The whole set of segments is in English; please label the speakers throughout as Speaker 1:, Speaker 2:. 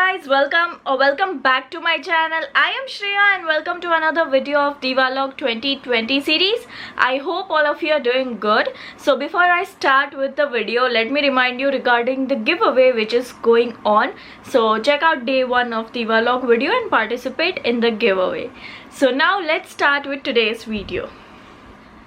Speaker 1: guys, welcome back to my channel. I am Shreya and welcome to another video of Divalog 2020 series. I hope all of you are doing good. So before I start with the video, let me remind you regarding the giveaway which is going on. So check out day 1 of Divalog video and participate in the giveaway. So now let's start with today's video.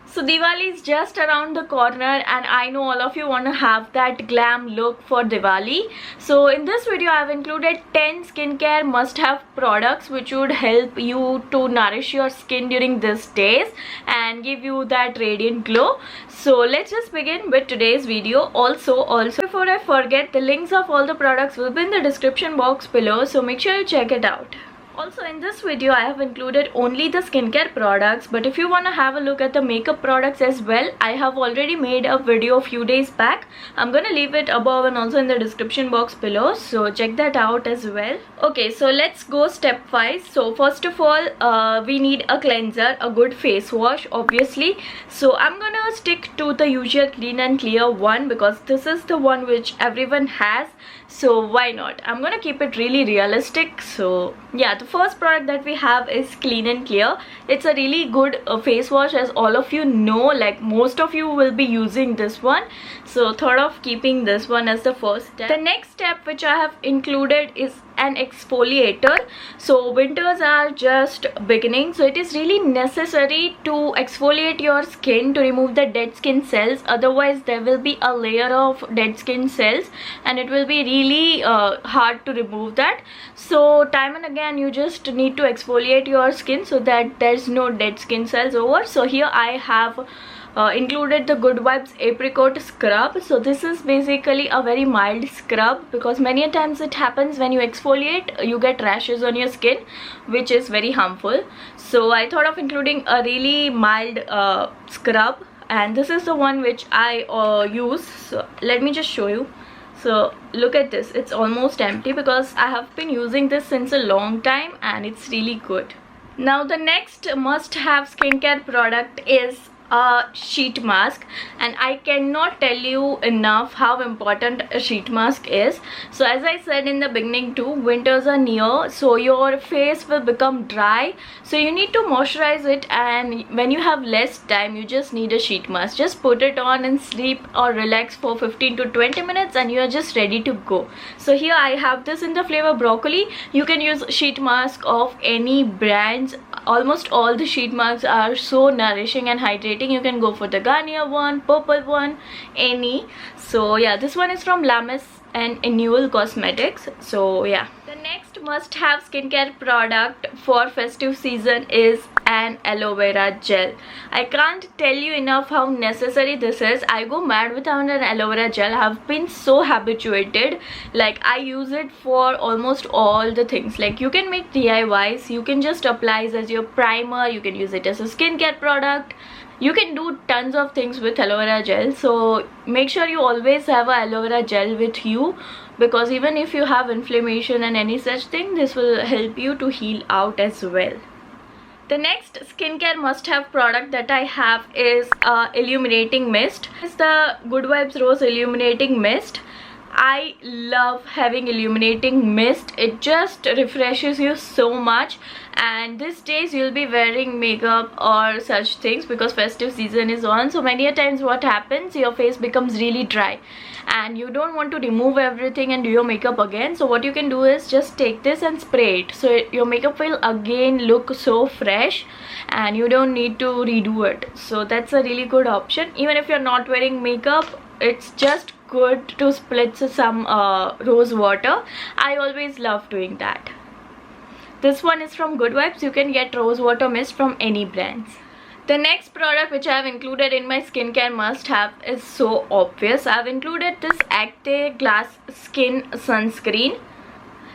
Speaker 1: So Diwali is just around the corner and I know all of you want to have that glam look for Diwali. So in this video I have included 10 skincare must-have products which would help you to nourish your skin during these days and give you that radiant glow. So let's just begin with today's video. Also before I forget, the links of all the products will be in the description box below, so make sure you check it out. Also in this video I have included only the skincare products, but if you want to have a look at the makeup products as well, I have already made a video a few days back. I'm gonna leave it above and also in the description box below, so check that out as well. Okay, so let's go stepwise. So first of all, we need a cleanser, a good face wash obviously. So I'm gonna stick to the usual clean and clear one because this is the one which everyone has, so why not? I'm gonna keep it really realistic. So yeah, the first product that we have is Clean and Clear. It's a really good face wash, as all of you know, like most of you will be using this one, so thought of keeping this one as the first step. The next step which I have included is an exfoliator. So winters are just beginning, so it is really necessary to exfoliate your skin to remove the dead skin cells, otherwise there will be a layer of dead skin cells and it will be really hard to remove that. So time and again you just need to exfoliate your skin so that there's no dead skin cells over. So here I have included the Good Vibes Apricot Scrub. So this is basically a very mild scrub because many a times it happens when you exfoliate you get rashes on your skin, which is very harmful. So I thought of including a really mild scrub, and this is the one which I use. So let me just show you. So look at this, it's almost empty because I have been using this since a long time and it's really good. Now the next must-have skincare product is a sheet mask, and I cannot tell you enough how important a sheet mask is. So as I said in the beginning too, winters are near, so your face will become dry, so you need to moisturize it, and when you have less time you just need a sheet mask. Just put it on and sleep or relax for 15 to 20 minutes and you are just ready to go. So here I have this in the flavor broccoli. You can use sheet mask of any brands. Almost all the sheet masks are so nourishing and hydrating. You can go for the Garnier one, purple one, any. So yeah, this one is from Lamis and Annual Cosmetics. So yeah, the next must-have skincare product for festive season is an aloe vera gel. I can't tell you enough how necessary this is. I go mad without an aloe vera gel. I have been so habituated, like I use it for almost all the things. Like you can make DIYs, you can just apply it as your primer, you can use it as a skincare product, you can do tons of things with aloe vera gel. So make sure you always have a aloe vera gel with you, because even if you have inflammation and any such thing, this will help you to heal out as well. The next skincare must-have product that I have is illuminating mist. It's the Good Vibes Rose Illuminating Mist. I love having illuminating mist. It just refreshes you so much, and these days you'll be wearing makeup or such things because festive season is on. So many a times what happens, your face becomes really dry and you don't want to remove everything and do your makeup again. So what you can do is just take this and spray it, so your makeup will again look so fresh and you don't need to redo it. So that's a really good option. Even if you're not wearing makeup, it's just good to spritz some rose water. I always love doing that. This one is from Good Vibes. You can get rose water mist from any brands. The next product which I have included in my skincare must-have is so obvious. I have included this Acne Glass Skin Sunscreen.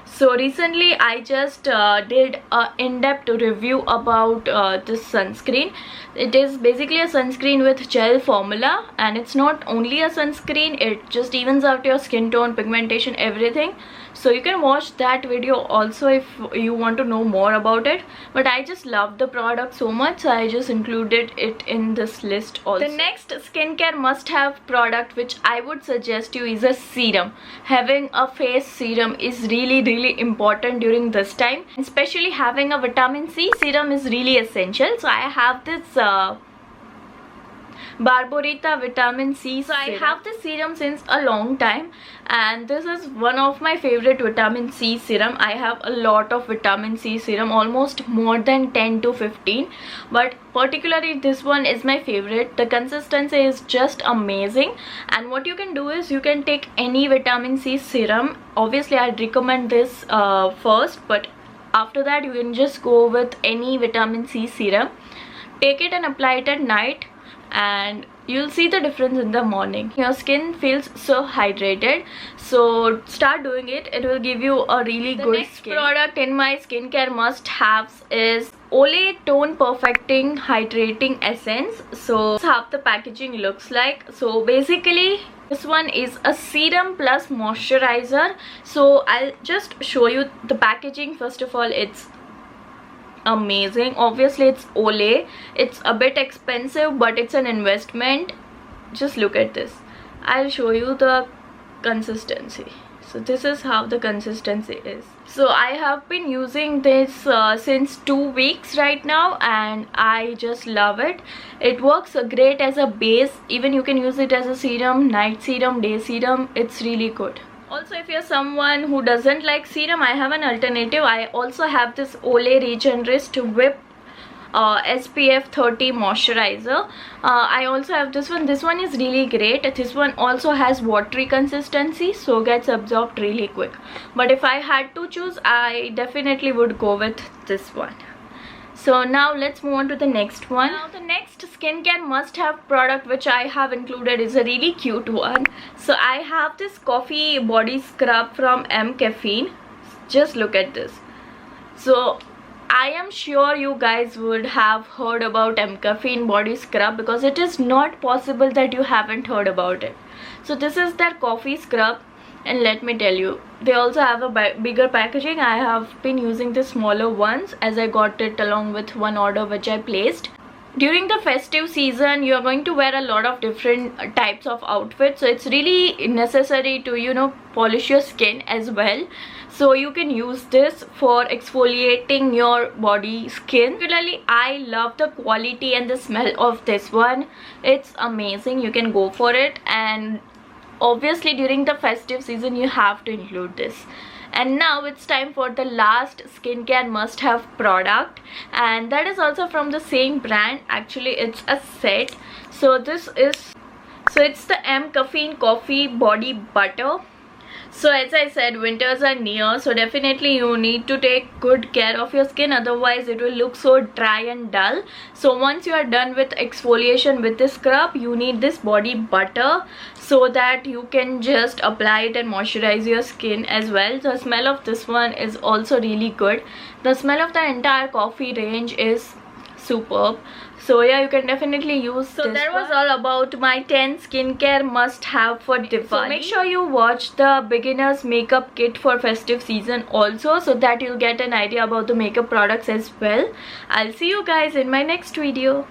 Speaker 1: So recently I just did an in-depth review about this sunscreen. It is basically a sunscreen with gel formula, and it's not only a sunscreen, it just evens out your skin tone, pigmentation, everything. So you can watch that video also if you want to know more about it, but I just love the product so much, so I just included it in this list also. The next skincare must-have product which I would suggest you is a serum. Having a face serum is really really important during this time. Especially having a vitamin C serum is really essential. So I have this Barborita vitamin C. So I have this serum since a long time, and this is one of my favorite vitamin C serum. I have a lot of vitamin C serum, almost more than 10 to 15, but particularly this one is my favorite. The consistency is just amazing, and what you can do is you can take any vitamin C serum. Obviously I'd recommend this first, but after that you can just go with any vitamin C serum. Take it and apply it at night, and you'll see the difference in the morning. Your skin feels so hydrated, so start doing it. It will give you a really good next skin. Product in my skincare must-haves is Olay Tone Perfecting Hydrating Essence. So this is how the packaging looks like. So basically this one is a serum plus moisturizer. So I'll just show you the packaging. First of all, it's amazing. Obviously it's Olay, it's a bit expensive, but it's an investment. Just look at this. I'll show you the consistency. So this is how the consistency is. So I have been using this since 2 weeks right now, and I just love it. It works great as a base. Even you can use it as a serum, night serum, day serum. It's really good. Also, if you're someone who doesn't like serum, I have an alternative. I also have this Olay Regenerist Whip SPF 30 moisturizer. I also have this one. This one is really great. This one also has watery consistency, so gets absorbed really quick. But if I had to choose, I definitely would go with this one. So now let's move on to the next one. Now the next skincare must-have product which I have included is a really cute one. So I have this coffee body scrub from M Caffeine. Just look at this. So I am sure you guys would have heard about M Caffeine body scrub, because it is not possible that you haven't heard about it. So this is their coffee scrub, and let me tell you, they also have a bigger packaging. I have been using the smaller ones as I got it along with one order which I placed. During the festive season, you are going to wear a lot of different types of outfits, so it's really necessary to, you know, polish your skin as well. So you can use this for exfoliating your body skin. Particularly I love the quality and the smell of this one. It's amazing. You can go for it, and obviously during the festive season you have to include this. And now it's time for the last skincare must-have product, and that is also from the same brand. Actually it's a set. So it's the M Caffeine Coffee Body Butter. So as I said, winters are near, so definitely you need to take good care of your skin, otherwise it will look so dry and dull. So once you are done with exfoliation with this scrub, you need this body butter so that you can just apply it and moisturize your skin as well. The smell of this one is also really good. The smell of the entire coffee range is superb. So yeah, you can definitely use this. So that was all about my 10 skincare must-have for Diwali. So make sure you watch the beginner's makeup kit for festive season also, so that you'll get an idea about the makeup products as well. I'll see you guys in my next video.